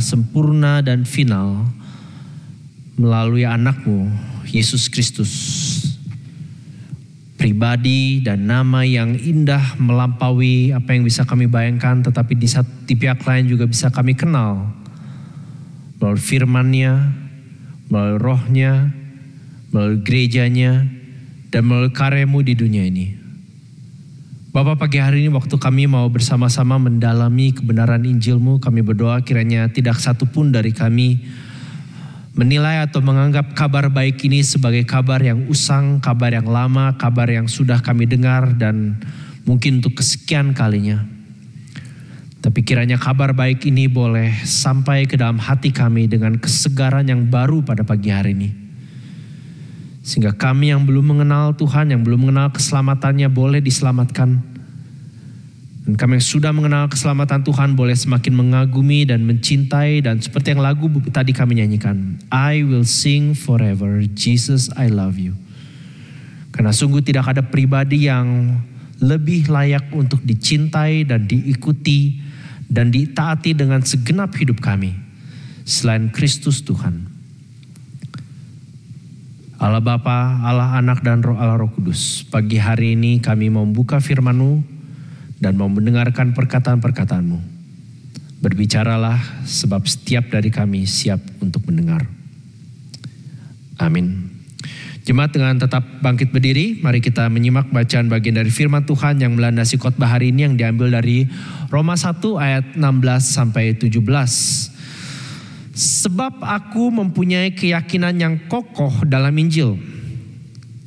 sempurna dan final melalui anakmu, Yesus Kristus. Pribadi dan nama yang indah melampaui apa yang bisa kami bayangkan, tetapi di pihak lain juga bisa kami kenal melalui firman-Nya, melalui roh-Nya, melalui gerejanya, dan melalui karya-Mu di dunia ini. Bapa, pagi hari ini waktu kami mau bersama-sama mendalami kebenaran Injil-Mu, kami berdoa kiranya tidak satu pun dari kami menilai atau menganggap kabar baik ini sebagai kabar yang usang, kabar yang lama, kabar yang sudah kami dengar dan mungkin untuk kesekian kalinya. Tapi kiranya kabar baik ini boleh sampai ke dalam hati kami dengan kesegaran yang baru pada pagi hari ini. Sehingga kami yang belum mengenal Tuhan, yang belum mengenal keselamatannya boleh diselamatkan. Dan kami yang sudah mengenal keselamatan Tuhan boleh semakin mengagumi dan mencintai, dan seperti yang lagu tadi kami nyanyikan, I will sing forever, Jesus I love you. Karena sungguh tidak ada pribadi yang lebih layak untuk dicintai dan diikuti dan ditaati dengan segenap hidup kami selain Kristus Tuhan. Allah Bapa, Allah Anak dan Allah Roh Kudus, pagi hari ini kami mau membuka firman-Mu dan mau mendengarkan perkataan-perkataan-Mu. Berbicaralah sebab setiap dari kami siap untuk mendengar. Amin. Jemaat dengan tetap bangkit berdiri, mari kita menyimak bacaan bagian dari firman Tuhan yang melandasi khotbah hari ini yang diambil dari Roma 1 ayat 16 sampai 17. Sebab aku mempunyai keyakinan yang kokoh dalam Injil.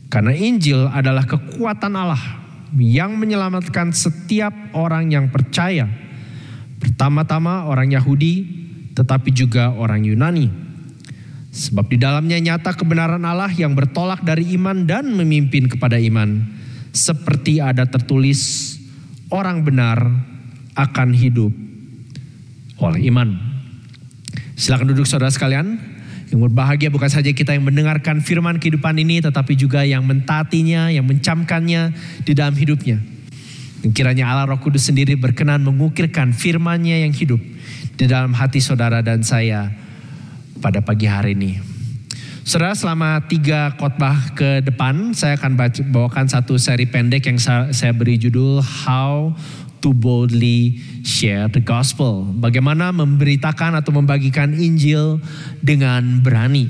Karena Injil adalah kekuatan Allah yang menyelamatkan setiap orang yang percaya. Pertama-tama orang Yahudi, tetapi juga orang Yunani. Sebab di dalamnya nyata kebenaran Allah yang bertolak dari iman dan memimpin kepada iman. Seperti ada tertulis, orang benar akan hidup oleh iman. Silakan duduk saudara sekalian. Yang berbahagia bukan saja kita yang mendengarkan firman kehidupan ini, tetapi juga yang mentaatinya, yang mencamkannya di dalam hidupnya. Dan kiranya Allah Roh Kudus sendiri berkenan mengukirkan firman-Nya yang hidup di dalam hati saudara dan saya pada pagi hari ini. Saudara, selama 3 khotbah ke depan saya akan bawakan satu seri pendek yang saya beri judul How to Boldly Share the Gospel. Bagaimana memberitakan atau membagikan Injil dengan berani.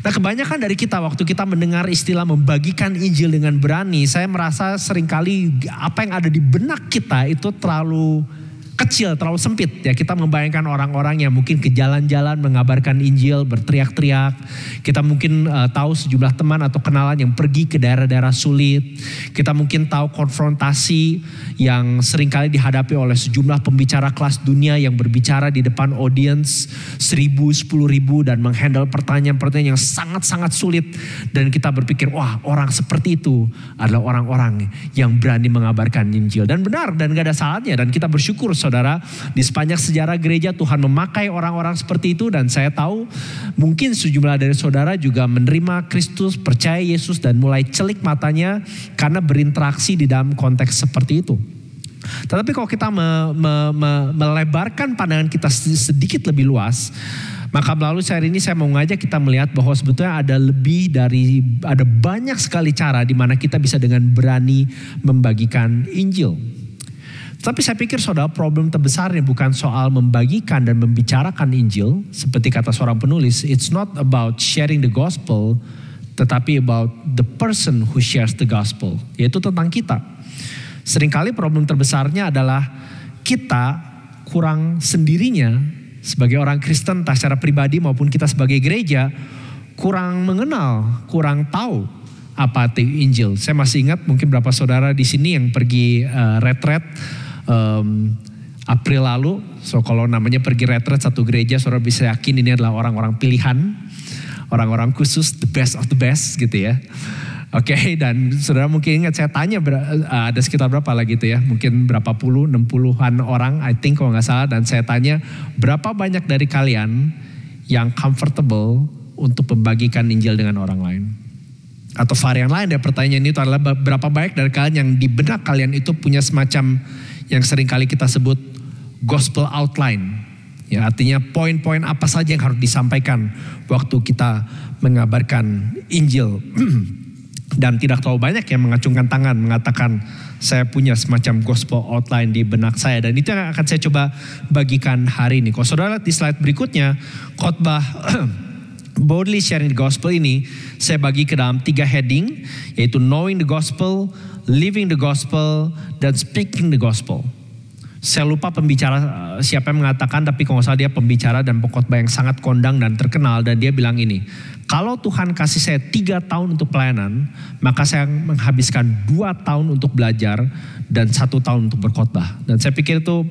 Nah, kebanyakan dari kita waktu kita mendengar istilah membagikan Injil dengan berani, saya merasa seringkali apa yang ada di benak kita itu terlalu kecil, terlalu sempit. Ya, kita membayangkan orang-orang yang mungkin ke jalan-jalan mengabarkan Injil, berteriak-teriak. Kita mungkin tahu sejumlah teman atau kenalan yang pergi ke daerah-daerah sulit. Kita mungkin tahu konfrontasi yang seringkali dihadapi oleh sejumlah pembicara kelas dunia yang berbicara di depan audiens 1.000, 10.000 dan menghandle pertanyaan-pertanyaan yang sangat-sangat sulit. Dan kita berpikir, wah, orang seperti itu adalah orang-orang yang berani mengabarkan Injil. Dan benar, dan gak ada salahnya. Dan kita bersyukur saudara, di sepanjang sejarah gereja Tuhan memakai orang-orang seperti itu, dan saya tahu mungkin sejumlah dari saudara juga menerima Kristus, percaya Yesus dan mulai celik matanya karena berinteraksi di dalam konteks seperti itu. Tetapi kalau kita melebarkan pandangan kita sedikit lebih luas, maka melalui seri ini saya mau ngajak kita melihat bahwa sebetulnya ada banyak sekali cara di mana kita bisa dengan berani membagikan Injil. Tapi saya pikir saudara, problem terbesarnya bukan soal membagikan dan membicarakan Injil. Seperti kata seorang penulis, it's not about sharing the gospel, tetapi about the person who shares the gospel. Yaitu tentang kita. Seringkali problem terbesarnya adalah kita kurang sendirinya sebagai orang Kristen, entah secara pribadi maupun kita sebagai gereja, kurang mengenal, kurang tahu apa arti Injil. Saya masih ingat mungkin beberapa saudara di sini yang pergi retret April lalu. So kalau namanya pergi retret satu gereja, saudara bisa yakin ini adalah orang-orang pilihan, orang-orang khusus, the best of the best gitu ya. Oke, dan saudara mungkin ingat saya tanya ada sekitar berapa lah gitu ya, mungkin berapa puluh, 60-an orang I think kalau gak salah. Dan saya tanya berapa banyak dari kalian yang comfortable untuk membagikan Injil dengan orang lain. Atau varian lain dari pertanyaan itu adalah berapa banyak dari kalian yang di benak kalian itu punya semacam yang sering kali kita sebut gospel outline. Ya, artinya poin-poin apa saja yang harus disampaikan waktu kita mengabarkan Injil. Dan tidak terlalu banyak yang mengacungkan tangan mengatakan saya punya semacam gospel outline di benak saya. Dan itu yang akan saya coba bagikan hari ini. Kalau saudara lihat di slide berikutnya, khotbah boldly sharing the gospel ini saya bagi ke dalam 3 heading, yaitu knowing the gospel, living the gospel, dan speaking the gospel. Saya lupa pembicara siapa yang mengatakan, tapi kalau nggak salah dia pembicara dan pengkhotbah yang sangat kondang dan terkenal, dan dia bilang ini, kalau Tuhan kasih saya 3 tahun untuk pelayanan, maka saya menghabiskan 2 tahun untuk belajar dan 1 tahun untuk berkhotbah. Dan saya pikir itu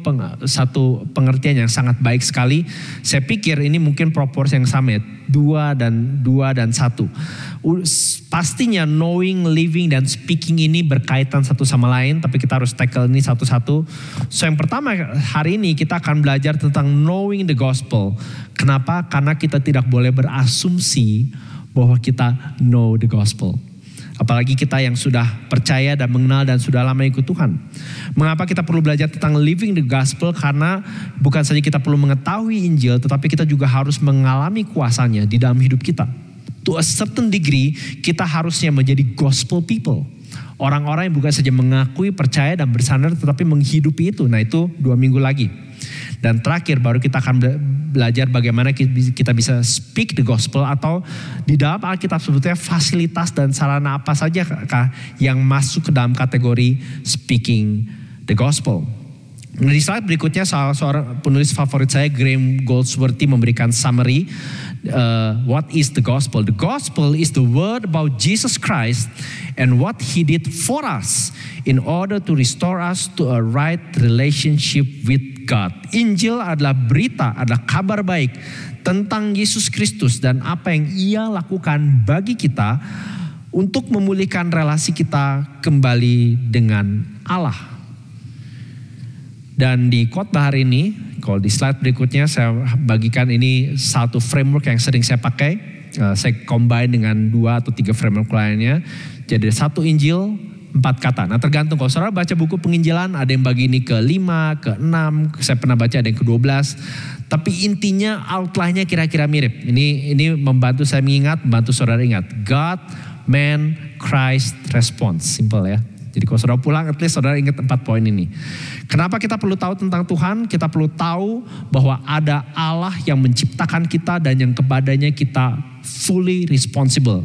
satu pengertian yang sangat baik sekali. Saya pikir ini mungkin proporsi yang sama ya, 2 dan 1. Pastinya knowing, living, dan speaking ini berkaitan satu sama lain, tapi kita harus tackle ini satu-satu. So yang pertama hari ini kita akan belajar tentang knowing the gospel. Kenapa? Karena kita tidak boleh berasumsi bahwa kita know the gospel. Apalagi kita yang sudah percaya dan mengenal dan sudah lama ikut Tuhan. Mengapa kita perlu belajar tentang living the gospel? Karena bukan saja kita perlu mengetahui Injil, tetapi kita juga harus mengalami kuasanya di dalam hidup kita. To a certain degree, kita harusnya menjadi gospel people. Orang-orang yang bukan saja mengakui, percaya, dan bersandar, tetapi menghidupi itu. Nah itu 2 minggu lagi. Dan terakhir baru kita akan belajar bagaimana kita bisa speak the gospel, atau di dalam Alkitab sebetulnya fasilitas dan sarana apa saja yang masuk ke dalam kategori speaking the gospel. Nah, di slide berikutnya seorang penulis favorit saya, Graham Goldsworthy, memberikan summary what is the gospel. The gospel is the word about Jesus Christ and what he did for us in order to restore us to a right relationship with God. Injil adalah berita, adalah kabar baik tentang Yesus Kristus dan apa yang ia lakukan bagi kita untuk memulihkan relasi kita kembali dengan Allah. Dan di khotbah hari ini, kalau di slide berikutnya saya bagikan ini satu framework yang sering saya pakai. Saya combine dengan 2 atau 3 framework lainnya. Jadi 1 Injil, 4 kata. Nah tergantung, kalau saudara baca buku penginjilan ada yang bagi ini ke 5, ke 6. Saya pernah baca ada yang ke 12. Tapi intinya outline-nya kira-kira mirip. Ini membantu saya mengingat, membantu saudara ingat. God, man, Christ, response. Simple ya. Jadi kalau saudara pulang, at least saudara ingat 4 poin ini. Kenapa kita perlu tahu tentang Tuhan? Kita perlu tahu bahwa ada Allah yang menciptakan kita dan yang kepadanya kita fully responsible.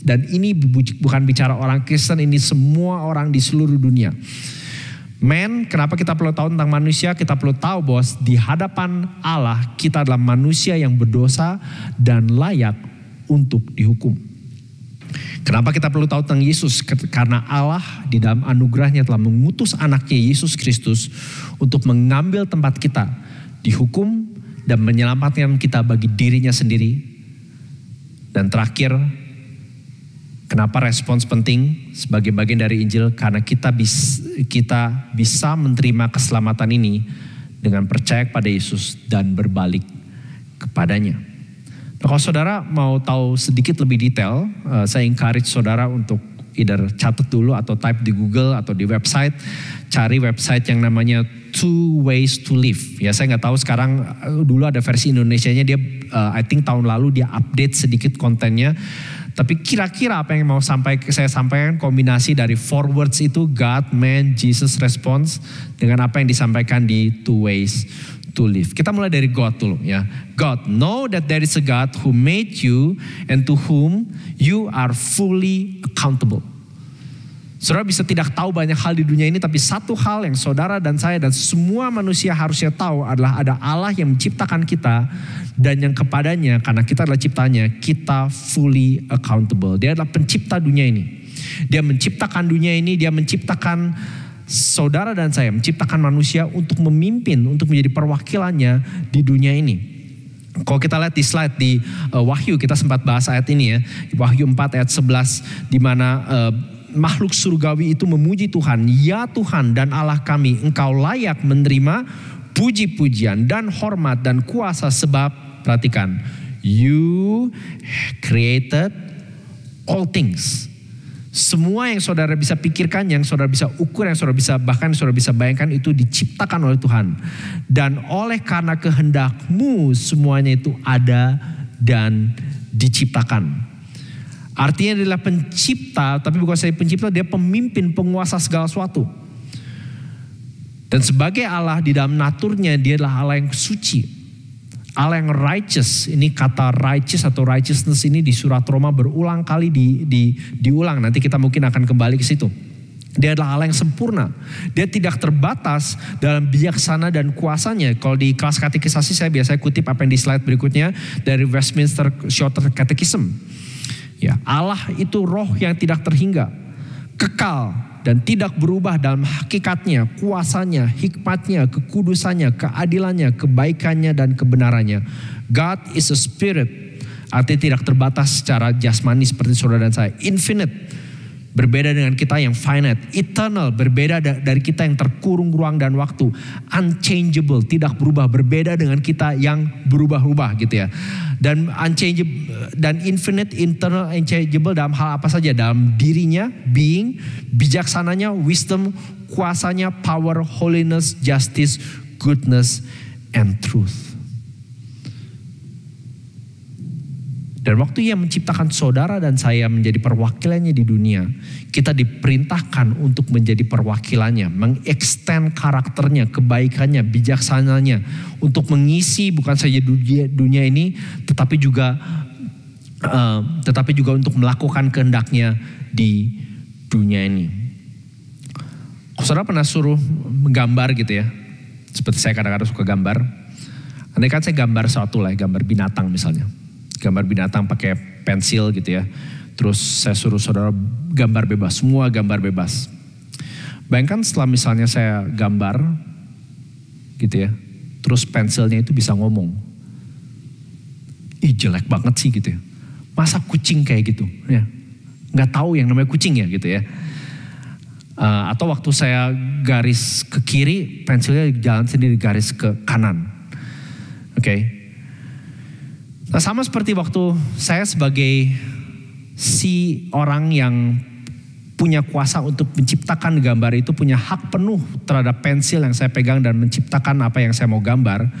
Dan ini bukan bicara orang Kristen, ini semua orang di seluruh dunia. Man, kenapa kita perlu tahu tentang manusia? Kita perlu tahu bahwa di hadapan Allah kita adalah manusia yang berdosa dan layak untuk dihukum. Kenapa kita perlu tahu tentang Yesus? Karena Allah di dalam anugerahnya telah mengutus anaknya Yesus Kristus untuk mengambil tempat kita dihukum dan menyelamatkan kita bagi dirinya sendiri. Dan terakhir, kenapa respons penting sebagai bagian dari Injil? Karena kita bisa menerima keselamatan ini dengan percaya kepada Yesus dan berbalik kepadanya. Nah, kalau saudara mau tahu sedikit lebih detail, saya encourage saudara untuk either catat dulu atau type di Google atau di website, cari website yang namanya 2 Ways to Live. Ya saya nggak tahu sekarang, dulu ada versi Indonesianya, dia I think tahun lalu dia update sedikit kontennya. Tapi kira-kira apa yang mau saya sampaikan kombinasi dari 4 words itu, God, man, Jesus, response, dengan apa yang disampaikan di 2 Ways to Live. Kita mulai dari God dulu ya. God, know that there is a God who made you and to whom you are fully accountable. Saudara bisa tidak tahu banyak hal di dunia ini, tapi satu hal yang saudara dan saya dan semua manusia harusnya tahu adalah ada Allah yang menciptakan kita dan yang kepadanya, karena kita adalah ciptanya, kita fully accountable. Dia adalah pencipta dunia ini. Dia menciptakan dunia ini, dia menciptakan saudara dan saya, menciptakan manusia untuk memimpin, untuk menjadi perwakilannya di dunia ini. Kalau kita lihat di slide di Wahyu, kita sempat bahas ayat ini ya. Wahyu 4 ayat 11, di mana makhluk surgawi itu memuji Tuhan. Ya Tuhan dan Allah kami, Engkau layak menerima puji-pujian dan hormat dan kuasa, sebab, perhatikan, You created all things. Semua yang saudara bisa pikirkan, yang saudara bisa ukur, yang saudara bisa bahkan saudara bisa bayangkan itu diciptakan oleh Tuhan. Dan oleh karena kehendak-Mu semuanya itu ada dan diciptakan. Artinya adalah pencipta, tapi bukan saja pencipta, dia pemimpin, penguasa segala sesuatu. Dan sebagai Allah di dalam naturnya, dia adalah Allah yang suci. Allah yang righteous. Ini kata righteous atau righteousness ini di surat Roma berulang kali diulang. Nanti kita mungkin akan kembali ke situ. Dia adalah Allah yang sempurna. Dia tidak terbatas dalam bijaksana dan kuasanya. Kalau di kelas katekisasi saya biasanya kutip apa yang di slide berikutnya dari Westminster Shorter Catechism. Ya, Allah itu roh yang tidak terhingga, kekal dan tidak berubah dalam hakikatnya, kuasanya, hikmatnya, kekudusannya, keadilannya, kebaikannya, dan kebenarannya. God is a spirit, artinya tidak terbatas secara jasmani seperti saudara dan saya. Infinite, berbeda dengan kita yang finite. Eternal, berbeda dari kita yang terkurung ruang dan waktu. Unchangeable, tidak berubah, berbeda dengan kita yang berubah-ubah gitu ya. Dan unchangeable dan infinite, internal, unchangeable dalam hal apa saja? Dalam dirinya, being, bijaksananya, wisdom, kuasanya, power, holiness, justice, goodness, and truth. Dan waktu Ia menciptakan saudara dan saya menjadi perwakilannya di dunia, kita diperintahkan untuk menjadi perwakilannya, mengextend karakternya, kebaikannya, bijaksananya, untuk mengisi bukan saja dunia ini, tetapi juga untuk melakukan kehendaknya di dunia ini. Saudara pernah suruh menggambar gitu ya, seperti saya kadang-kadang suka gambar. Andai kan saya gambar suatu lah, gambar binatang misalnya. Gambar binatang pakai pensil gitu ya. Terus saya suruh saudara gambar bebas, semua gambar bebas. Bayangkan setelah misalnya saya gambar gitu ya. Terus pensilnya itu bisa ngomong. Ih jelek banget sih gitu ya. Masa kucing kayak gitu ya. Gak tahu yang namanya kucing ya gitu ya. Atau waktu saya garis ke kiri, pensilnya jalan sendiri garis ke kanan. Oke. Nah sama seperti waktu saya sebagai si orang yang punya kuasa untuk menciptakan gambar itu, punya hak penuh terhadap pensil yang saya pegang dan menciptakan apa yang saya mau gambar.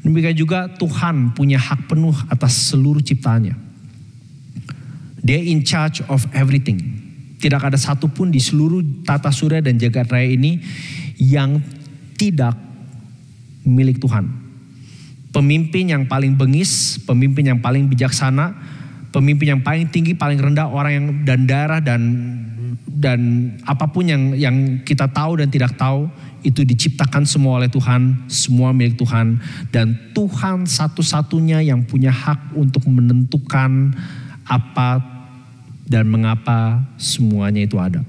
Demikian juga Tuhan punya hak penuh atas seluruh ciptaannya. Dia in charge of everything. Tidak ada satupun di seluruh tata surya dan jagat raya ini yang tidak milik Tuhan. Pemimpin yang paling bengis, pemimpin yang paling bijaksana, pemimpin yang paling tinggi, paling rendah, orang yang dan daerah dan apapun yang kita tahu dan tidak tahu, itu diciptakan semua oleh Tuhan, semua milik Tuhan, dan Tuhan satu-satunya yang punya hak untuk menentukan apa dan mengapa semuanya itu ada.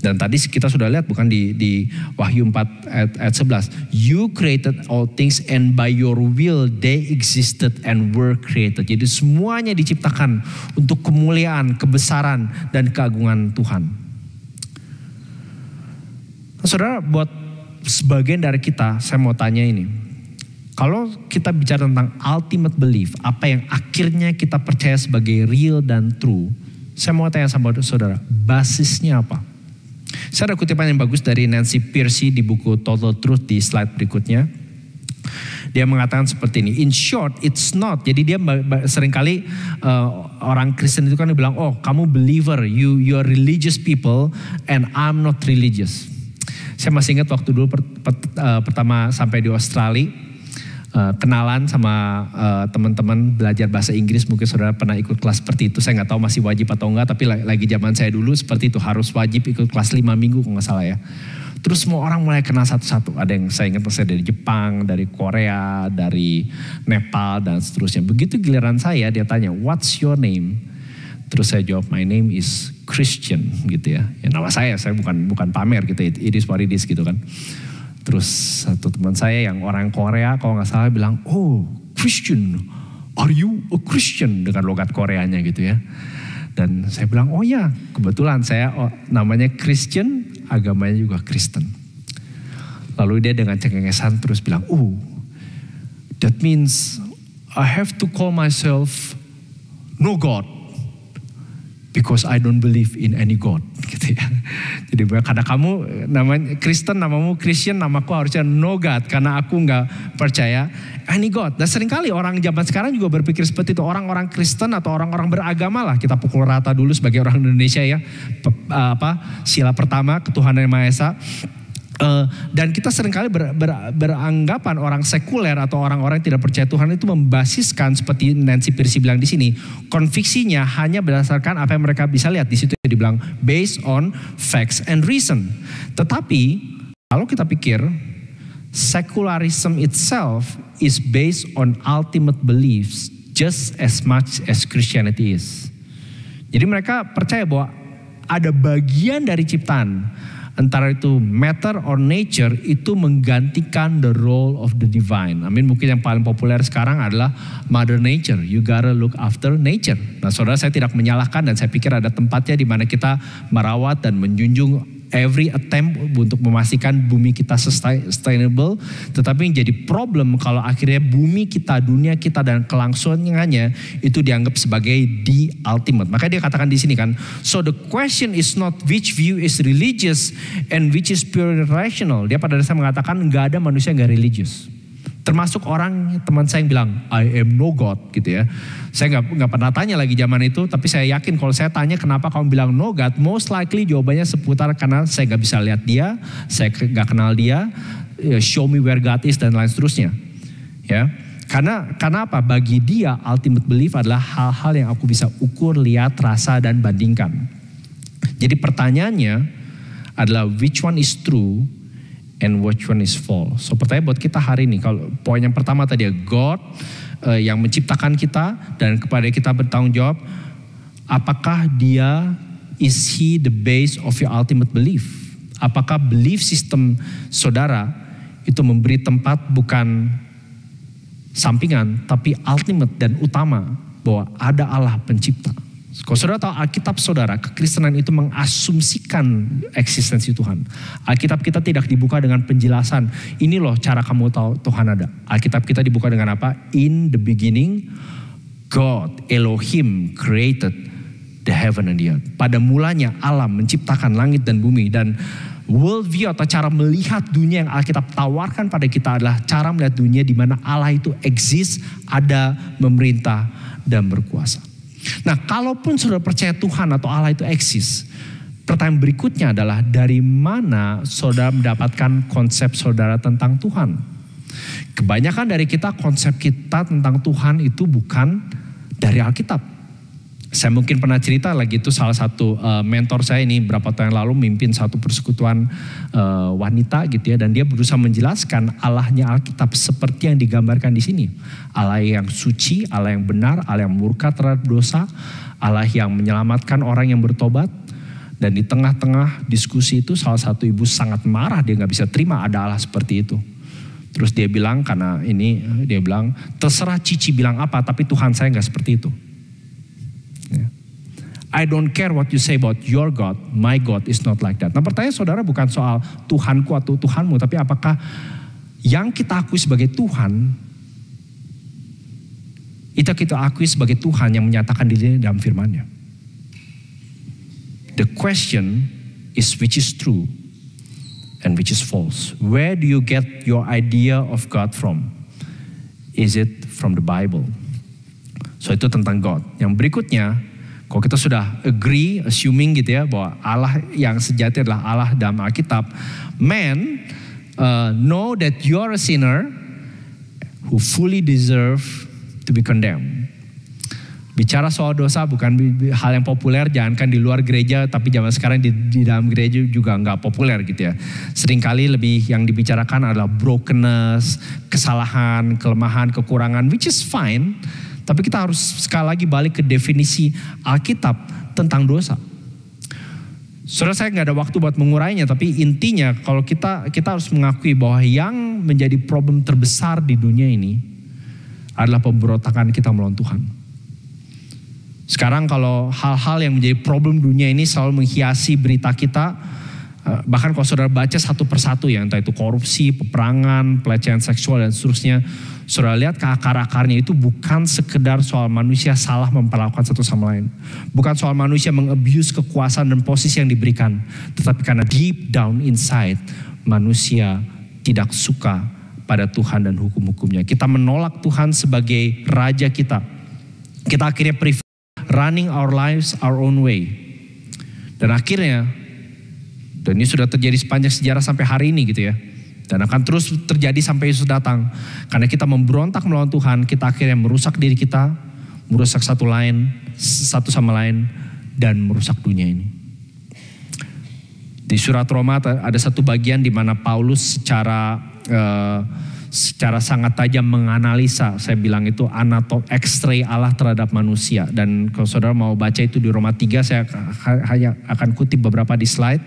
Dan tadi kita sudah lihat bukan di Wahyu 4 ayat 11. You created all things and by your will they existed and were created. Jadi semuanya diciptakan untuk kemuliaan, kebesaran, dan keagungan Tuhan. Nah, saudara, buat sebagian dari kita, saya mau tanya ini. Kalau kita bicara tentang ultimate belief, apa yang akhirnya kita percaya sebagai real dan true, saya mau tanya sama saudara, basisnya apa? Saya ada kutipan yang bagus dari Nancy Pearcey di buku Total Truth di slide berikutnya. Dia mengatakan seperti ini, in short it's not. Jadi dia seringkali orang Kristen itu kan bilang, oh kamu believer, you are religious people and I'm not religious. Saya masih ingat waktu dulu pertama sampai di Australia, kenalan sama teman-teman belajar bahasa Inggris. Mungkin saudara pernah ikut kelas seperti itu, saya gak tahu masih wajib atau enggak, tapi lagi zaman saya dulu seperti itu, harus wajib ikut kelas 5 minggu kalau gak salah ya. Terus semua orang mulai kenal satu-satu, ada yang saya ingat saya dari Jepang, dari Korea, dari Nepal dan seterusnya. Begitu giliran saya, dia tanya, what's your name? Terus saya jawab, my name is Christian gitu ya. Ya nama saya bukan pamer gitu, it is what it is gitu kan. Terus satu teman saya yang orang Korea kalau gak salah bilang, oh Christian, are you a Christian? Dengan logat Koreanya gitu ya. Dan saya bilang, oh ya kebetulan saya namanya Christian, agamanya juga Kristen. Lalu dia dengan cengengesan terus bilang, oh that means I have to call myself no God. Because I don't believe in any God, gitu ya. Jadi karena kamu namanya Kristen, namamu Christian, namaku harusnya no God karena aku nggak percaya any God. Dan seringkali orang zaman sekarang juga berpikir seperti itu. Orang-orang Kristen atau orang-orang beragama lah, kita pukul rata dulu sebagai orang Indonesia ya. Sila pertama ketuhanan yang Maha Esa. Dan kita seringkali beranggapan orang sekuler atau orang-orang yang tidak percaya Tuhan itu membasiskan seperti Nancy Pearcey bilang di sini, konviksinya hanya berdasarkan apa yang mereka bisa lihat. Di situ dibilang based on facts and reason. Tetapi kalau kita pikir secularism itself is based on ultimate beliefs just as much as Christianity is. Jadi mereka percaya bahwa ada bagian dari ciptaan, antara itu matter or nature, itu menggantikan the role of the divine. Mungkin yang paling populer sekarang adalah Mother Nature. You gotta look after nature. Nah, saudara, saya tidak menyalahkan dan saya pikir ada tempatnya di mana kita merawat dan menjunjung every attempt untuk memastikan bumi kita sustainable. Tetapi yang jadi problem kalau akhirnya bumi kita, dunia kita dan kelangsungannya itu dianggap sebagai the ultimate. Maka dia katakan di sini kan, so the question is not which view is religious and which is pure rational. Dia pada dasarnya mengatakan nggak ada manusia yang nggak religius. Termasuk orang teman saya yang bilang I am no God gitu ya. Saya nggak pernah tanya lagi zaman itu, tapi saya yakin kalau saya tanya kenapa kamu bilang no God, most likely jawabannya seputar karena saya nggak bisa lihat dia, saya nggak kenal dia, show me where God is dan lain seterusnya. Ya, karena apa? Bagi dia ultimate belief adalah hal-hal yang aku bisa ukur, lihat, rasa dan bandingkan. Jadi pertanyaannya adalah which one is true and which one is false. So pertanyaan buat kita hari ini, kalau poin yang pertama tadi ya, God yang menciptakan kita dan kepada kita bertanggung jawab, apakah dia, is he the base of your ultimate belief? Apakah belief system saudara itu memberi tempat bukan sampingan tapi ultimate dan utama bahwa ada Allah pencipta. Kalau saudara tahu Alkitab saudara, kekristenan itu mengasumsikan eksistensi Tuhan. Alkitab kita tidak dibuka dengan penjelasan, ini loh cara kamu tahu Tuhan ada. Alkitab kita dibuka dengan apa? In the beginning, God, Elohim created the heaven and the earth. Pada mulanya Allah menciptakan langit dan bumi, dan worldview atau cara melihat dunia yang Alkitab tawarkan pada kita adalah cara melihat dunia di mana Allah itu exist, ada, memerintah dan berkuasa. Nah, kalaupun saudara percaya Tuhan atau Allah itu eksis, pertanyaan berikutnya adalah dari mana saudara mendapatkan konsep saudara tentang Tuhan? Kebanyakan dari kita, konsep kita tentang Tuhan itu bukan dari Alkitab. Saya mungkin pernah cerita lagi, itu salah satu mentor saya ini berapa tahun yang lalu mimpin satu persekutuan wanita gitu ya, dan dia berusaha menjelaskan Allahnya Alkitab seperti yang digambarkan di sini. Allah yang suci, Allah yang benar, Allah yang murka terhadap dosa, Allah yang menyelamatkan orang yang bertobat. Dan di tengah-tengah diskusi itu salah satu ibu sangat marah, dia gak bisa terima ada Allah seperti itu. Terus dia bilang, karena ini dia bilang, terserah Cici bilang apa, tapi Tuhan saya gak seperti itu. I don't care what you say about your God, my God is not like that. Nah, pertanyaan saudara bukan soal Tuhanku atau Tuhanmu, tapi apakah yang kita akui sebagai Tuhan, itu kita akui sebagai Tuhan yang menyatakan dirinya dalam firman-Nya. The question is which is true and which is false. Where do you get your idea of God from? Is it from the Bible? So itu tentang God. Yang berikutnya, kalau kita sudah agree, assuming gitu ya, bahwa Allah yang sejati adalah Allah dalam Alkitab, man know that you are a sinner who fully deserve to be condemned. Bicara soal dosa bukan hal yang populer, jangankan di luar gereja, tapi zaman sekarang di dalam gereja juga nggak populer gitu ya. Seringkali lebih yang dibicarakan adalah brokenness, kesalahan, kelemahan, kekurangan, which is fine. Tapi kita harus sekali lagi balik ke definisi Alkitab tentang dosa. Saudara, saya nggak ada waktu buat mengurainya, tapi intinya kalau kita harus mengakui bahwa yang menjadi problem terbesar di dunia ini adalah pemberontakan kita melawan Tuhan. Sekarang kalau hal-hal yang menjadi problem dunia ini selalu menghiasi berita kita, Bahkan kalau saudara baca satu persatu ya, entah itu korupsi, peperangan, pelecehan seksual dan seterusnya, saudara lihat ke akar-akarnya itu bukan sekedar soal manusia salah memperlakukan satu sama lain. Bukan soal manusia mengabuse kekuasaan dan posisi yang diberikan. Tetapi karena deep down inside, manusia tidak suka pada Tuhan dan hukum-hukumnya. Kita menolak Tuhan sebagai raja kita. Kita akhirnya prefer running our lives our own way. Dan akhirnya, dan ini sudah terjadi sepanjang sejarah sampai hari ini gitu ya. Dan akan terus terjadi sampai Yesus datang. Karena kita memberontak melawan Tuhan, kita akhirnya merusak diri kita, merusak satu sama lain, dan merusak dunia ini. Di surat Roma ada satu bagian di mana Paulus secara sangat tajam menganalisa, saya bilang itu X-ray Allah terhadap manusia. Dan kalau saudara mau baca itu di Roma 3, saya hanya akan kutip beberapa di slide.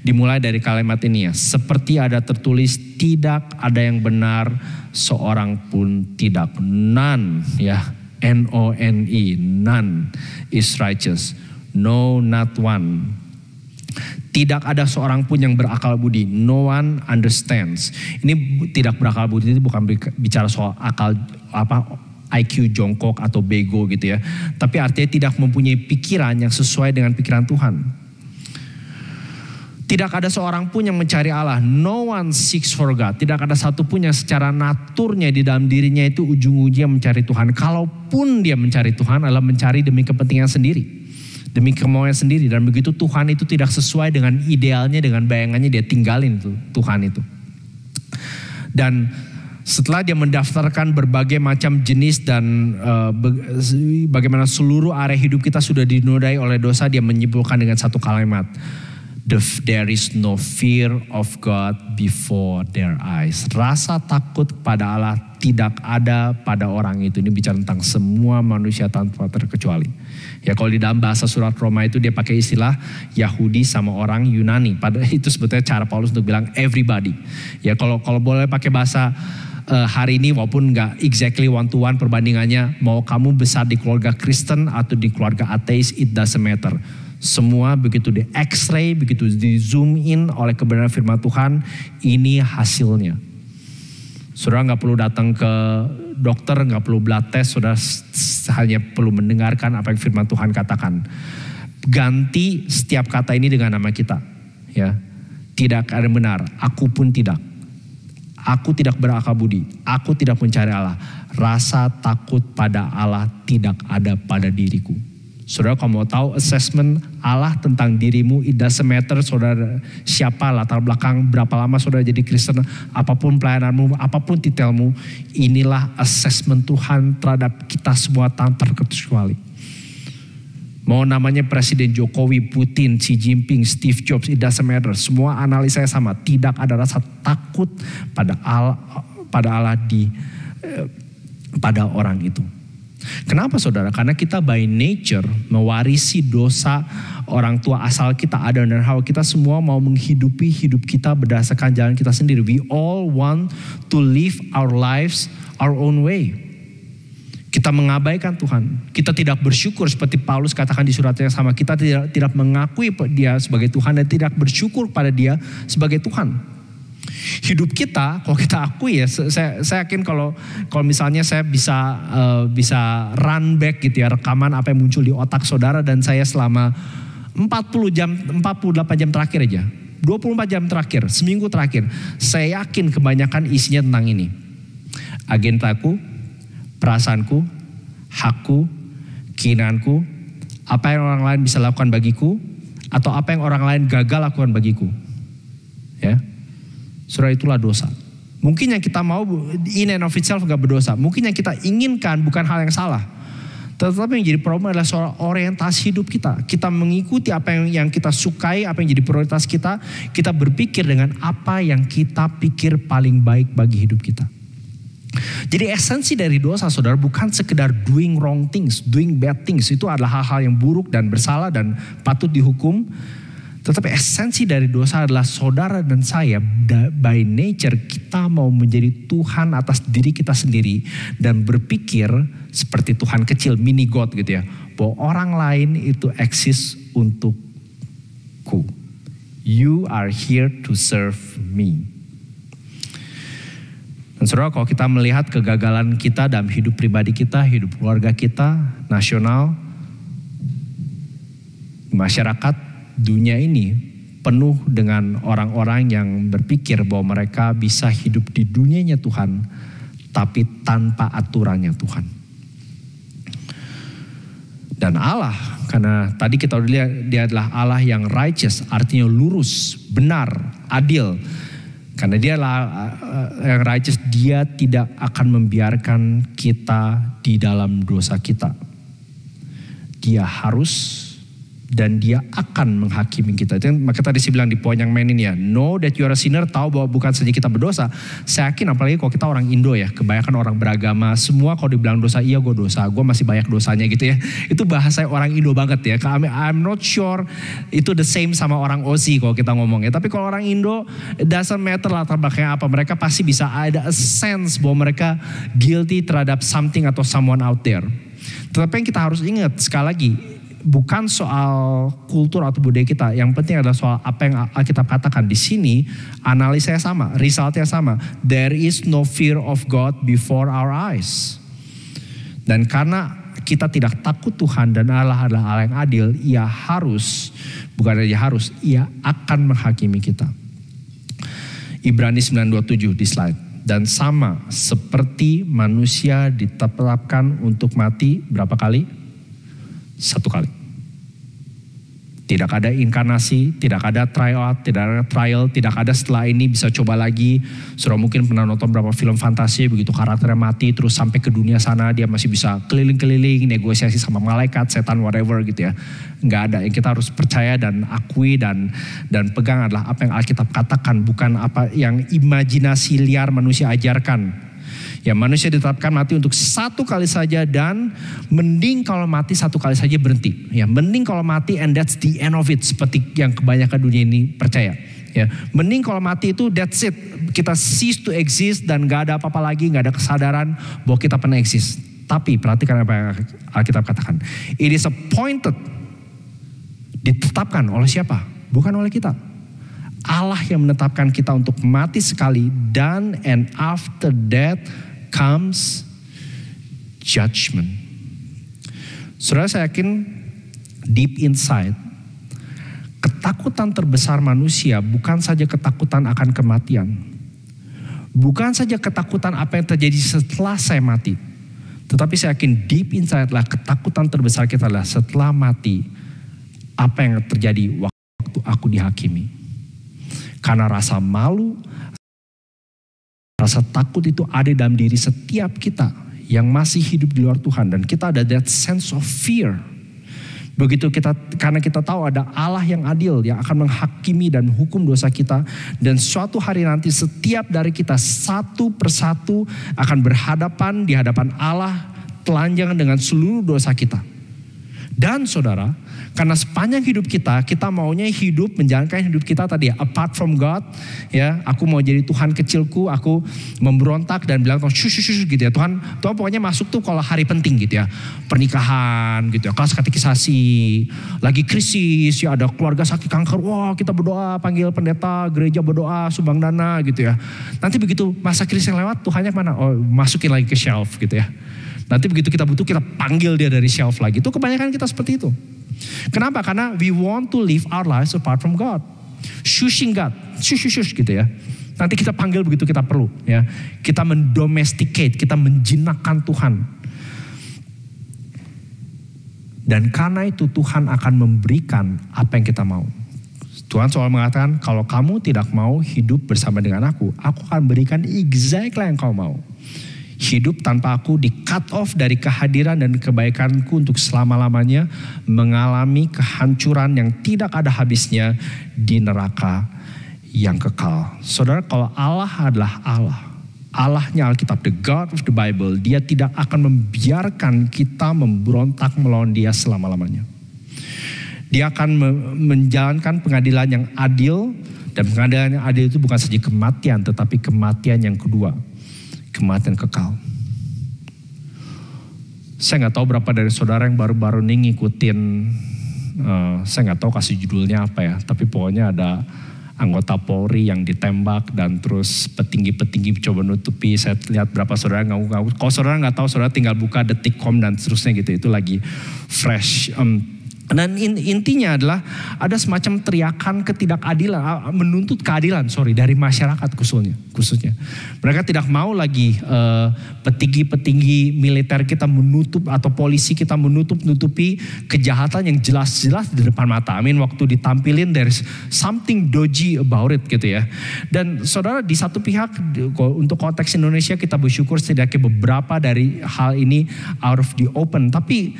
Dimulai dari kalimat ini ya, seperti ada tertulis, tidak ada yang benar, seorang pun tidak. None ya, N-O-N-E, none is righteous, no not one. Tidak ada seorang pun yang berakal budi. No one understands. Ini tidak berakal budi itu bukan bicara soal akal IQ jongkok atau bego gitu ya. Tapi artinya tidak mempunyai pikiran yang sesuai dengan pikiran Tuhan. Tidak ada seorang pun yang mencari Allah. No one seeks for God. Tidak ada satu pun yang secara naturnya di dalam dirinya itu ujung-ujungnya mencari Tuhan. Kalaupun dia mencari Tuhan adalah mencari demi kepentingan sendiri. Demi kemauan sendiri, dan begitu Tuhan itu tidak sesuai dengan idealnya, dengan bayangannya, dia tinggalin tuh Tuhan itu. Dan setelah dia mendaftarkan berbagai macam jenis dan bagaimana seluruh area hidup kita sudah dinodai oleh dosa, dia menyimpulkan dengan satu kalimat. There is no fear of God before their eyes. Rasa takut kepada Allah tidak ada pada orang itu. Ini bicara tentang semua manusia tanpa terkecuali. Ya kalau di dalam bahasa surat Roma itu dia pakai istilah Yahudi sama orang Yunani. Padahal itu sebetulnya cara Paulus untuk bilang everybody. Ya kalau boleh pakai bahasa hari ini, walaupun nggak exactly one to one perbandingannya, mau kamu besar di keluarga Kristen atau di keluarga ateis, it doesn't matter. Semua begitu di X-ray, begitu di zoom in oleh kebenaran firman Tuhan, ini hasilnya. Saudara nggak perlu datang ke dokter, nggak perlu blood test, saudara hanya perlu mendengarkan apa yang firman Tuhan katakan. Ganti setiap kata ini dengan nama kita. Ya, tidak ada benar, aku pun tidak. Aku tidak berakal budi, aku tidak mencari Allah. Rasa takut pada Allah tidak ada pada diriku. Saudara kalau mau tahu assessment Allah tentang dirimu, it doesn't matter saudara siapa, latar belakang, berapa lama saudara jadi Kristen, apapun pelayananmu, apapun titelmu, inilah assessment Tuhan terhadap kita semua tanpa terkecuali. Mau namanya Presiden Jokowi, Putin, Xi Jinping, Steve Jobs, it doesn't matter. Semua analisa sama, tidak ada rasa takut pada Allah, pada orang itu. Kenapa saudara? Karena kita by nature mewarisi dosa orang tua asal kita, Adam dan Hawa. Kita semua mau menghidupi hidup kita berdasarkan jalan kita sendiri. We all want to live our lives our own way. Kita mengabaikan Tuhan. Kita tidak bersyukur seperti Paulus katakan di surat yang sama. Kita tidak mengakui dia sebagai Tuhan dan tidak bersyukur pada dia sebagai Tuhan. Hidup kita, kalau kita akui ya, saya yakin kalau misalnya saya bisa run back gitu ya, rekaman apa yang muncul di otak saudara dan saya selama 48 jam terakhir aja, 24 jam terakhir, seminggu terakhir, saya yakin kebanyakan isinya tentang ini. Agendaku, perasaanku, hakku, keinginanku, apa yang orang lain bisa lakukan bagiku, atau apa yang orang lain gagal lakukan bagiku. Ya. Saudara, itulah dosa. Mungkin yang kita mau in and of itself gak berdosa. Mungkin yang kita inginkan bukan hal yang salah. Tetapi yang jadi problem adalah soal orientasi hidup kita. Kita mengikuti apa yang kita sukai, apa yang jadi prioritas kita. Kita berpikir dengan apa yang kita pikir paling baik bagi hidup kita. Jadi esensi dari dosa saudara bukan sekedar doing wrong things, doing bad things. Itu adalah hal-hal yang buruk dan bersalah dan patut dihukum. Tetapi esensi dari dosa adalah saudara dan saya by nature kita mau menjadi Tuhan atas diri kita sendiri dan berpikir seperti Tuhan kecil, mini God gitu ya, bahwa orang lain itu eksis untukku. You are here to serve me. Dan saudara, kalau kita melihat kegagalan kita dalam hidup pribadi kita, hidup keluarga kita, nasional, masyarakat, dunia ini penuh dengan orang-orang yang berpikir bahwa mereka bisa hidup di dunianya Tuhan, tapi tanpa aturannya Tuhan. Dan Allah, karena tadi kita udah lihat dia adalah Allah yang righteous, artinya lurus, benar, adil. Karena dia adalah yang righteous, dia tidak akan membiarkan kita di dalam dosa kita. Dia harus dan dia akan menghakimi kita. Maka tadi saya bilang di poin yang main ini ya, know that you are a sinner, tahu bahwa bukan saja kita berdosa. Saya yakin apalagi kalau kita orang Indo ya, kebanyakan orang beragama, semua kalau dibilang dosa, iya gue dosa, gue masih banyak dosanya gitu ya. Itu bahasa orang Indo banget ya. I'm not sure itu the same sama orang Aussie kalau kita ngomong ya. Tapi kalau orang Indo, it doesn't matter latar belakangnya apa, mereka pasti bisa ada a sense bahwa mereka guilty terhadap something atau someone out there. Tetapi yang kita harus ingat sekali lagi, bukan soal kultur atau budaya kita. Yang penting adalah soal apa yang Alkitab katakan. Di sini analisanya sama, resultnya sama. There is no fear of God before our eyes. Dan karena kita tidak takut Tuhan dan Allah adalah Allah yang adil, Ia harus, bukan saja harus, Ia akan menghakimi kita. Ibrani 9:27 di slide. Dan sama seperti manusia ditetapkan untuk mati berapa kali? 1 kali. Tidak ada inkarnasi, tidak ada tryout, tidak ada trial, tidak ada setelah ini bisa coba lagi. Saudara mungkin pernah nonton beberapa film fantasi, begitu karakternya mati terus sampai ke dunia sana dia masih bisa keliling-keliling, negosiasi sama malaikat, setan, whatever gitu ya. Enggak ada. Yang kita harus percaya dan akui dan pegang adalah apa yang Alkitab katakan, bukan apa yang imajinasi liar manusia ajarkan. Ya, manusia ditetapkan mati untuk 1 kali saja, dan mending kalau mati 1 kali saja berhenti. Ya, mending kalau mati and that's the end of it, seperti yang kebanyakan dunia ini percaya. Ya, mending kalau mati itu that's it, kita cease to exist dan gak ada apa-apa lagi, gak ada kesadaran bahwa kita pernah exist. Tapi perhatikan apa yang Alkitab katakan. It is appointed, ditetapkan oleh siapa? Bukan oleh kita. Allah yang menetapkan kita untuk mati sekali, dan and after death comes judgment. Saudara, saya yakin deep inside, ketakutan terbesar manusia bukan saja ketakutan akan kematian. Bukan saja ketakutan apa yang terjadi setelah saya mati. Tetapi saya yakin deep inside lah ketakutan terbesar kita adalah setelah mati, apa yang terjadi waktu aku dihakimi. Karena rasa malu, rasa takut itu ada dalam diri setiap kita yang masih hidup di luar Tuhan. Dan kita ada that sense of fear. Begitu kita, karena kita tahu ada Allah yang adil yang akan menghakimi dan hukum dosa kita. Dan suatu hari nanti setiap dari kita satu persatu akan berhadapan di hadapan Allah telanjang dengan seluruh dosa kita. Dan saudara, karena sepanjang hidup kita maunya hidup, menjalankan hidup kita tadi ya, apart from God, ya, aku mau jadi Tuhan kecilku, aku memberontak dan bilang shush gitu ya, Tuhan pokoknya masuk tuh kalau hari penting gitu ya, pernikahan gitu ya, kelas katekisasi, lagi krisis ya, ada keluarga sakit kanker, wah kita berdoa, panggil pendeta, gereja berdoa, sumbang dana gitu ya. Nanti begitu masa krisis yang lewat, Tuhannya kemana? Oh, masukin lagi ke shelf gitu ya. Nanti begitu kita butuh, kita panggil dia dari shelf lagi. Itu kebanyakan kita seperti itu. Kenapa? Karena we want to live our lives apart from God. Shushing God. Shush gitu ya. Nanti kita panggil begitu kita perlu. Ya. Kita mendomesticate, kita menjinakkan Tuhan. Dan karena itu Tuhan akan memberikan apa yang kita mau. Tuhan soal mengatakan, kalau kamu tidak mau hidup bersama dengan aku akan berikan exactly yang kau mau. Hidup tanpa aku, di cut off dari kehadiran dan kebaikanku untuk selama-lamanya, mengalami kehancuran yang tidak ada habisnya di neraka yang kekal. Saudara, kalau Allah adalah Allah, Allahnya Alkitab, the God of the Bible, dia tidak akan membiarkan kita memberontak melawan dia selama-lamanya. Dia akan menjalankan pengadilan yang adil, dan pengadilan yang adil itu bukan saja kematian, tetapi kematian yang kedua, kematian kekal. Saya nggak tahu berapa dari saudara yang baru-baru ini ngikutin saya nggak tahu kasih judulnya apa ya, tapi pokoknya ada anggota Polri yang ditembak dan terus petinggi-petinggi coba nutupi. Saya lihat berapa saudara ngaku-ngaku. Kalau saudara nggak tahu, saudara tinggal buka Detikcom dan seterusnya gitu. Itu lagi fresh. Dan intinya adalah ada semacam teriakan ketidakadilan, menuntut keadilan dari masyarakat khususnya. Mereka tidak mau lagi petinggi-petinggi militer kita menutup atau polisi kita menutupi kejahatan yang jelas-jelas di depan mata. Waktu ditampilin there's something dodgy about it gitu ya. Dan saudara, di satu pihak untuk konteks Indonesia kita bersyukur setidaknya beberapa dari hal ini out of the open. Tapi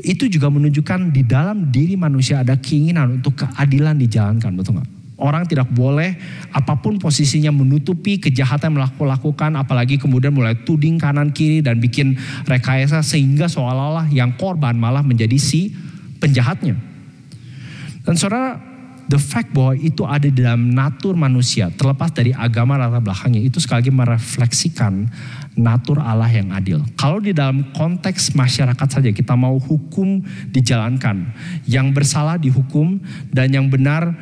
itu juga menunjukkan di dalam diri manusia ada keinginan untuk keadilan dijalankan, betul nggak? Orang tidak boleh apapun posisinya menutupi kejahatan yang melakukan, apalagi kemudian mulai tuding kanan kiri dan bikin rekayasa sehingga seolah-olah yang korban malah menjadi si penjahatnya. Dan saudara, the fact bahwa itu ada di dalam natur manusia, terlepas dari agama latar belakangnya, itu sekali lagi merefleksikan natur Allah yang adil. Kalau di dalam konteks masyarakat saja kita mau hukum dijalankan, yang bersalah dihukum dan yang benar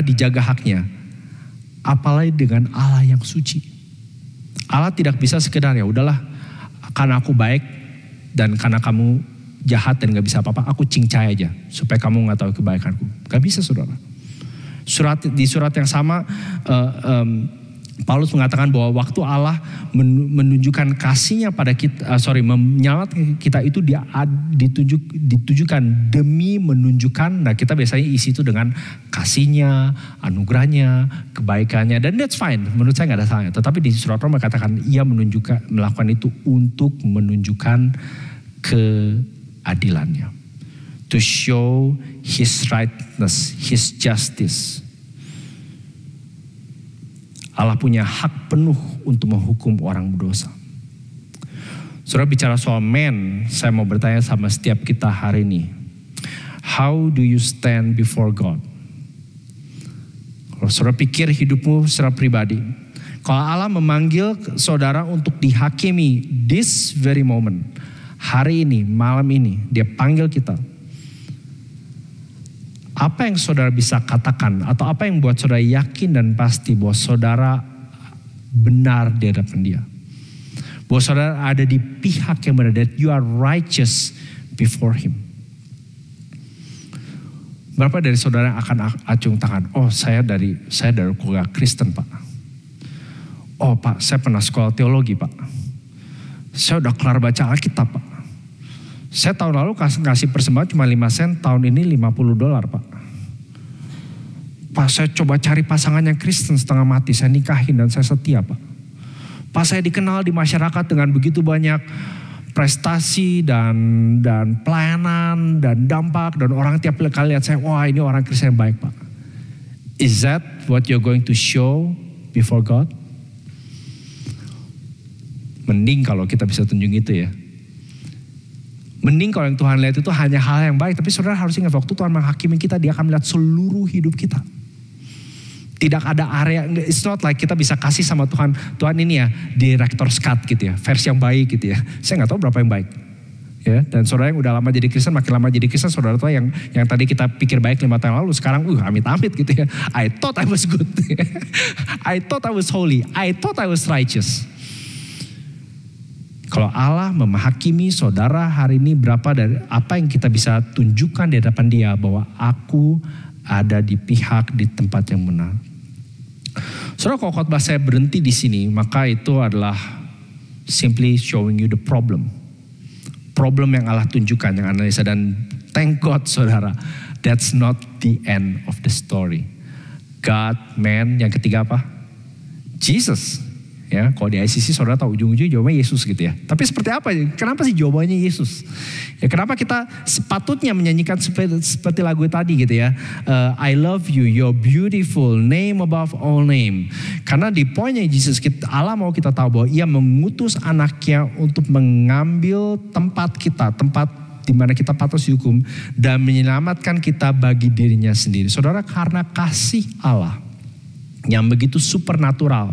dijaga haknya, apalagi dengan Allah yang suci. Allah tidak bisa sekedar ya udahlah karena aku baik dan karena kamu jahat dan gak bisa apa-apa, aku cincai aja supaya kamu gak tahu kebaikanku. Gak bisa, saudara. Di surat yang sama Paulus mengatakan bahwa waktu Allah menunjukkan kasihnya pada kita, menyelamatkan kita itu ditujukan demi menunjukkan. Nah, kita biasanya isi itu dengan kasihnya, anugerahnya, kebaikannya, dan that's fine. Menurut saya nggak ada salahnya. Tetapi di surat Roma katakan ia melakukan itu untuk menunjukkan keadilannya, to show His rightness, His justice. Allah punya hak penuh untuk menghukum orang berdosa. Saudara bicara soal man, saya mau bertanya sama setiap kita hari ini. How do you stand before God? Kalau saudara pikir hidupmu secara pribadi, kalau Allah memanggil saudara untuk dihakimi this very moment, hari ini, malam ini, dia panggil kita. Apa yang saudara bisa katakan atau apa yang buat saudara yakin dan pasti bahwa saudara benar di hadapan dia? Bahwa saudara ada di pihak yang benar, that you are righteous before Him. Berapa dari saudara akan acung tangan? Oh, saya dari keluarga Kristen, Pak. Oh, Pak, saya pernah sekolah teologi, Pak. Saya udah kelar baca Alkitab, Pak. Saya tahun lalu kasih persembahan cuma 5 sen, tahun ini $50, Pak. Pak, saya coba cari pasangan yang Kristen setengah mati, saya nikahin dan saya setia, Pak. Pak, saya dikenal di masyarakat dengan begitu banyak prestasi dan pelayanan dan dampak, dan orang tiap kali lihat saya, wah ini orang Kristen yang baik, Pak. Is that what you're going to show before God? Mending kalau kita bisa tunjuk itu ya. Mending kalau yang Tuhan lihat itu hanya hal yang baik. Tapi saudara harus ingat, waktu Tuhan menghakimi kita, dia akan melihat seluruh hidup kita. Tidak ada area, it's not like kita bisa kasih sama Tuhan. Tuhan ini ya, director's cut gitu ya, versi yang baik gitu ya. Saya gak tahu berapa yang baik. Ya, dan saudara yang udah lama jadi Kristen, makin lama jadi Kristen, saudara tahu yang tadi kita pikir baik 5 tahun lalu, sekarang amit-amit gitu ya. I thought I was good. I thought I was holy. I thought I was righteous. Kalau Allah memahakimi saudara hari ini, berapa dari apa yang kita bisa tunjukkan di hadapan dia bahwa aku ada di pihak, di tempat yang benar. Saudara, kalau khotbah saya berhenti di sini, maka itu adalah simply showing you the problem. Problem yang Allah tunjukkan, yang analisa, dan thank God saudara, that's not the end of the story. God, man, yang ketiga apa? Jesus. Ya, kalau di ICC saudara tahu ujung-ujungnya jawabannya Yesus gitu ya. Tapi seperti apa? Kenapa sih jawabannya Yesus? Ya, kenapa kita sepatutnya menyanyikan seperti lagu tadi gitu ya. I love you, you're beautiful, name above all name. Karena di poinnya Yesus, Allah mau kita tahu bahwa ia mengutus anaknya untuk mengambil tempat kita, tempat di mana kita patut dihukum, dan menyelamatkan kita bagi dirinya sendiri. Saudara, karena kasih Allah yang begitu supernatural,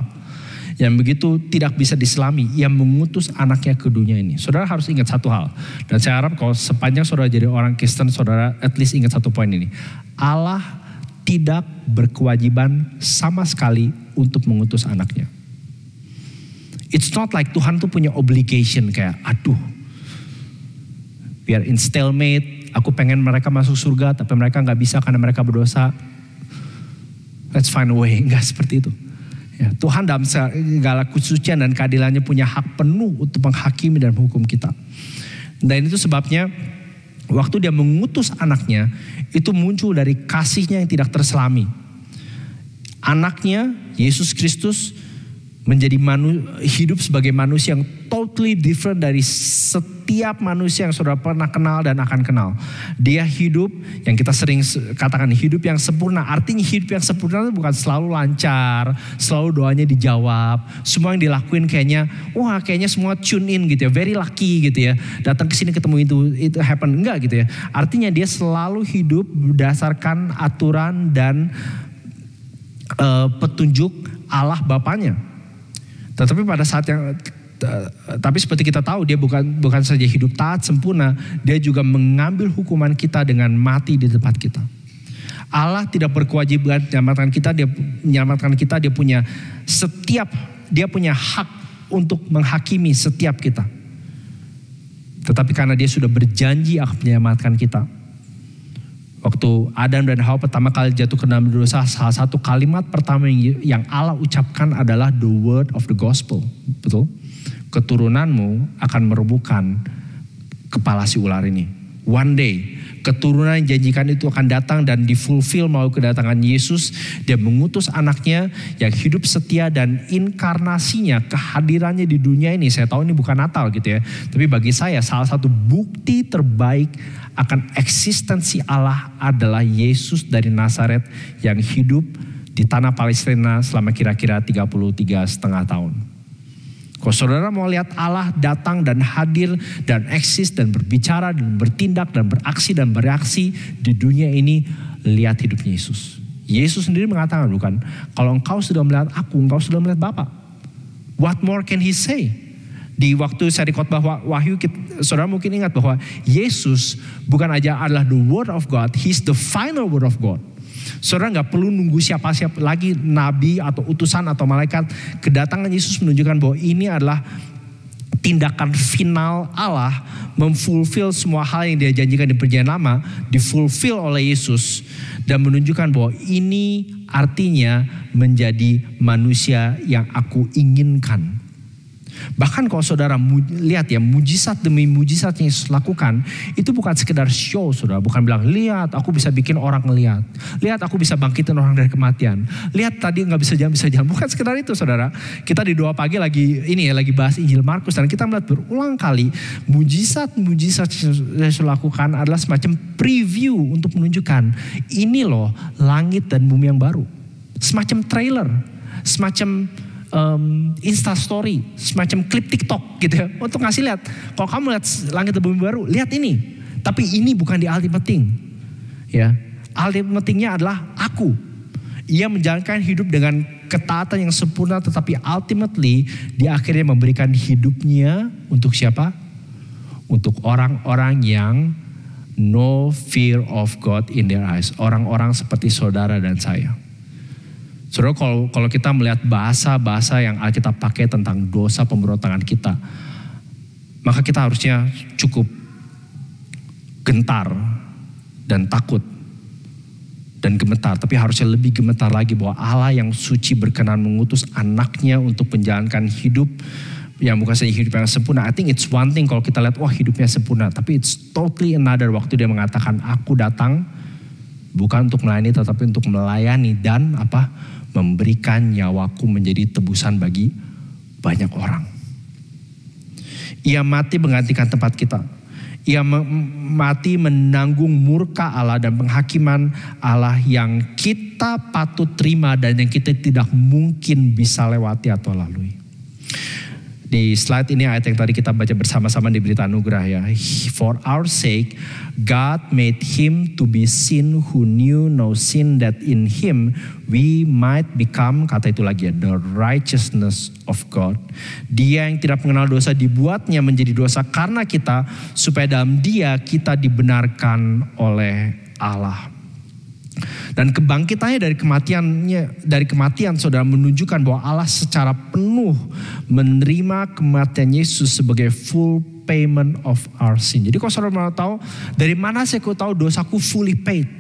yang begitu tidak bisa diselami, yang mengutus anaknya ke dunia ini. Saudara harus ingat satu hal, dan saya harap kalau sepanjang saudara jadi orang Kristen, saudara at least ingat satu poin ini. Allah tidak berkewajiban sama sekali untuk mengutus anaknya. It's not like Tuhan tuh punya obligation kayak, aduh, biar in stalemate, aku pengen mereka masuk surga tapi mereka gak bisa karena mereka berdosa. Let's find a way. Enggak seperti itu. Ya, Tuhan dalam segala kesucian dan keadilannya punya hak penuh untuk menghakimi dan menghukum kita. Dan itu sebabnya waktu dia mengutus anaknya, itu muncul dari kasihnya yang tidak terselami. Anaknya, Yesus Kristus, menjadi hidup sebagai manusia yang totally different dari setiap manusia yang saudara pernah kenal dan akan kenal. Dia hidup yang kita sering katakan hidup yang sempurna. Artinya hidup yang sempurna itu bukan selalu lancar, selalu doanya dijawab, semua yang dilakuin kayaknya semua tune in gitu ya, very lucky gitu ya. Datang ke sini ketemu itu happen, enggak gitu ya. Artinya dia selalu hidup berdasarkan aturan dan petunjuk Allah Bapanya. Tetapi pada saat tapi seperti kita tahu, dia bukan saja hidup taat sempurna, dia juga mengambil hukuman kita dengan mati di tempat kita. Allah tidak berkewajiban menyelamatkan kita, dia punya hak untuk menghakimi setiap kita. Tetapi karena dia sudah berjanji akan menyelamatkan kita. Waktu Adam dan Hawa pertama kali jatuh ke dalam dosa, salah satu kalimat pertama yang Allah ucapkan adalah the word of the gospel. Betul? Keturunanmu akan merobohkan kepala si ular ini. One day, keturunan yang janjikan itu akan datang dan difulfill melalui kedatangan Yesus. Dia mengutus anaknya yang hidup setia, dan inkarnasinya, kehadirannya di dunia ini. Saya tahu ini bukan Natal gitu ya. Tapi bagi saya salah satu bukti terbaik akan eksistensi Allah adalah Yesus dari Nazaret yang hidup di tanah Palestina selama kira-kira 33,5 tahun. Kalau saudara mau lihat Allah datang dan hadir dan eksis dan berbicara dan bertindak dan beraksi dan bereaksi di dunia ini, lihat hidupnya Yesus. Yesus sendiri mengatakan, bukan, kalau engkau sudah melihat aku, engkau sudah melihat Bapa. What more can he say? Di waktu saya di khotbah Wahyu, saudara mungkin ingat bahwa Yesus bukan aja adalah the word of God, he's the final word of God. Saudara gak perlu nunggu siapa-siapa lagi, nabi atau utusan atau malaikat. Kedatangan Yesus menunjukkan bahwa ini adalah tindakan final Allah memfulfill semua hal yang dia janjikan di perjanjian lama, difulfill oleh Yesus, dan menunjukkan bahwa ini artinya menjadi manusia yang aku inginkan. Bahkan kalau saudara lihat ya, mujizat demi mujizat yang Yesus lakukan, itu bukan sekedar show saudara. Bukan bilang, lihat aku bisa bikin orang ngelihat. Lihat aku bisa bangkitin orang dari kematian. Lihat tadi gak bisa jalan. Bukan sekedar itu saudara. Kita di doa pagi lagi bahas Injil Markus, dan kita melihat berulang kali mujizat-mujizat yang Yesus lakukan adalah semacam preview untuk menunjukkan ini loh langit dan bumi yang baru. Semacam trailer, semacam Insta story, semacam klip TikTok gitu ya, untuk ngasih lihat, kalau kamu lihat langit dan bumi baru, lihat ini. Tapi ini bukan di ultimate thing. Ya, ultimate thingnya adalah aku. Ia menjalankan hidup dengan ketaatan yang sempurna, tetapi ultimately dia akhirnya memberikan hidupnya untuk siapa? Untuk orang-orang yang no fear of God in their eyes. Orang-orang seperti saudara dan saya. Saudara, kalau kita melihat bahasa-bahasa yang Alkitab pakai tentang dosa pemberontakan kita, maka kita harusnya cukup gentar dan takut dan gemetar. Tapi harusnya lebih gemetar lagi bahwa Allah yang suci berkenan mengutus anaknya untuk menjalankan hidup yang bukan saja hidup yang sempurna. I think it's one thing kalau kita lihat, wah hidupnya sempurna. Tapi it's totally another waktu dia mengatakan, aku datang bukan untuk melayani tetapi untuk melayani dan memberikan nyawaku menjadi tebusan bagi banyak orang. Ia mati menggantikan tempat kita. Ia mati menanggung murka Allah dan penghakiman Allah yang kita patut terima dan yang kita tidak mungkin bisa lewati atau lalui. Di slide ini ayat yang tadi kita baca bersama-sama di berita anugerah ya. For our sake, God made him to be sin who knew no sin, that in him we might become, kata itu lagi ya, the righteousness of God. Dia yang tidak mengenal dosa dibuatnya menjadi dosa karena kita, supaya dalam dia kita dibenarkan oleh Allah. Dan kebangkitannya dari kematian saudara menunjukkan bahwa Allah secara penuh menerima kematian Yesus sebagai full payment of our sin. Jadi kalau saudara mau tahu dari mana saya tahu dosaku fully paid,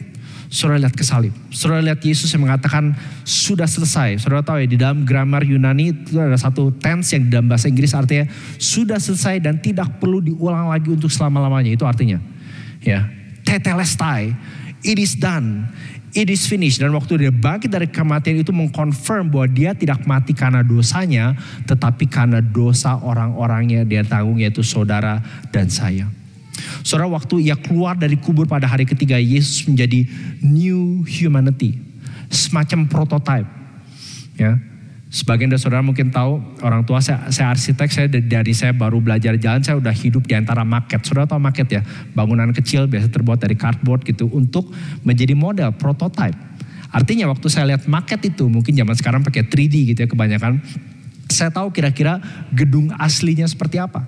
saudara lihat ke salib. Saudara lihat Yesus yang mengatakan sudah selesai. Saudara tahu ya, di dalam grammar Yunani itu ada satu tense yang dalam bahasa Inggris artinya sudah selesai dan tidak perlu diulang lagi untuk selama-lamanya. Itu artinya ya, tetelestai. It is done, it is finished. Dan waktu dia bangkit dari kematian itu mengkonfirm bahwa dia tidak mati karena dosanya, tetapi karena dosa orang-orangnya dia tanggung, yaitu saudara dan saya. Saudara, waktu ia keluar dari kubur pada hari ketiga, Yesus menjadi new humanity, semacam prototype. Ya, sebagian dari saudara mungkin tahu, orang tua saya arsitek, dari saya baru belajar jalan, saya udah hidup di antara maket. Saudara tahu maket ya, bangunan kecil biasa terbuat dari cardboard gitu untuk menjadi model, prototype. Artinya waktu saya lihat maket itu, mungkin zaman sekarang pakai 3D gitu ya kebanyakan, saya tahu kira-kira gedung aslinya seperti apa.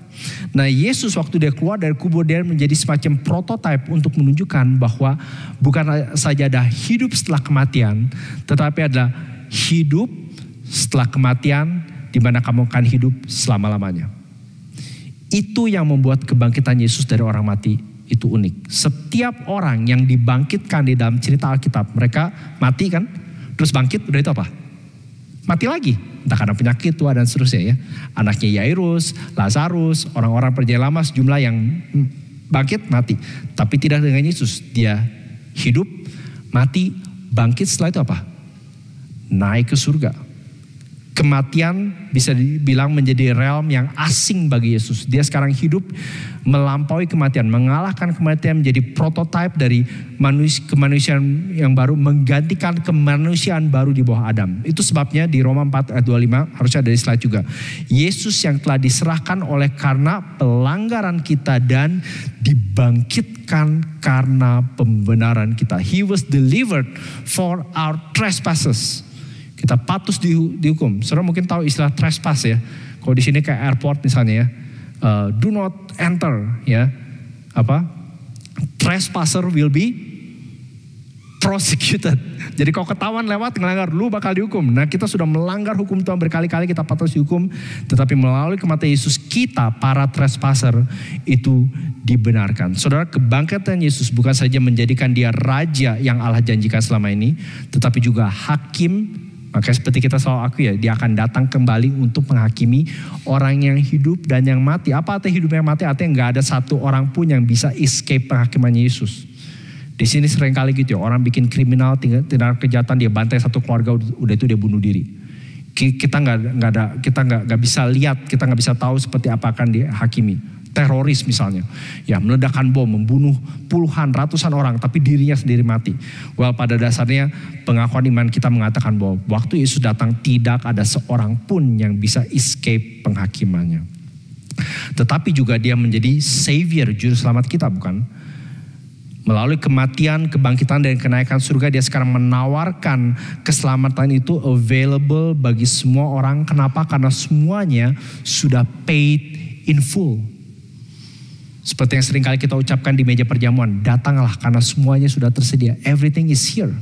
Nah, Yesus waktu dia keluar dari kubur, dia menjadi semacam prototype untuk menunjukkan bahwa bukan saja ada hidup setelah kematian, tetapi ada hidup setelah kematian di mana kamu akan hidup selama-lamanya. Itu yang membuat kebangkitan Yesus dari orang mati itu unik. Setiap orang yang dibangkitkan di dalam cerita Alkitab, mereka mati kan, terus bangkit, udah itu apa? Mati lagi, entah karena penyakit tua dan seterusnya ya. Anaknya Yairus, Lazarus, orang-orang perjanjian lama sejumlah yang bangkit mati. Tapi tidak dengan Yesus, dia hidup, mati, bangkit, setelah itu apa? Naik ke surga. Kematian bisa dibilang menjadi realm yang asing bagi Yesus. Dia sekarang hidup melampaui kematian, mengalahkan kematian, menjadi prototipe dari kemanusiaan yang baru, menggantikan kemanusiaan baru di bawah Adam. Itu sebabnya di Roma 4 ayat 25, harusnya ada di slide juga. Yesus yang telah diserahkan oleh karena pelanggaran kita dan dibangkitkan karena pembenaran kita. He was delivered for our trespasses. Kita patut dihukum. Saudara mungkin tahu istilah trespass ya. Kalau di sini kayak airport misalnya ya, do not enter ya. Apa? Trespasser will be prosecuted. Jadi kalau ketahuan lewat ngelanggar, lu bakal dihukum. Nah, kita sudah melanggar hukum Tuhan berkali-kali, kita patut dihukum. Tetapi melalui kematian Yesus, kita para trespasser itu dibenarkan. Saudara, kebangkitan Yesus bukan saja menjadikan dia raja yang Allah janjikan selama ini, tetapi juga hakim. Maka seperti kita selalu akui ya, dia akan datang kembali untuk menghakimi orang yang hidup dan yang mati. Apa artinya hidup yang mati? Artinya nggak ada satu orang pun yang bisa escape penghakiman Yesus. Di sini sering kali gitu ya, orang bikin kriminal, tindakan kejahatan, dia bantai satu keluarga, udah itu dia bunuh diri. Kita nggak bisa lihat, kita nggak bisa tahu seperti apa akan dihakimi. Teroris misalnya, ya meledakkan bom, membunuh puluhan, ratusan orang, tapi dirinya sendiri mati. Well, pada dasarnya pengakuan iman kita mengatakan bahwa waktu Yesus datang tidak ada seorang pun yang bisa escape penghakimannya. Tetapi juga dia menjadi savior, juru selamat kita, bukan? Melalui kematian, kebangkitan dan kenaikan surga, dia sekarang menawarkan keselamatan itu available bagi semua orang. Kenapa? Karena semuanya sudah paid in full. Seperti yang sering kali kita ucapkan di meja perjamuan, datanglah karena semuanya sudah tersedia. Everything is here.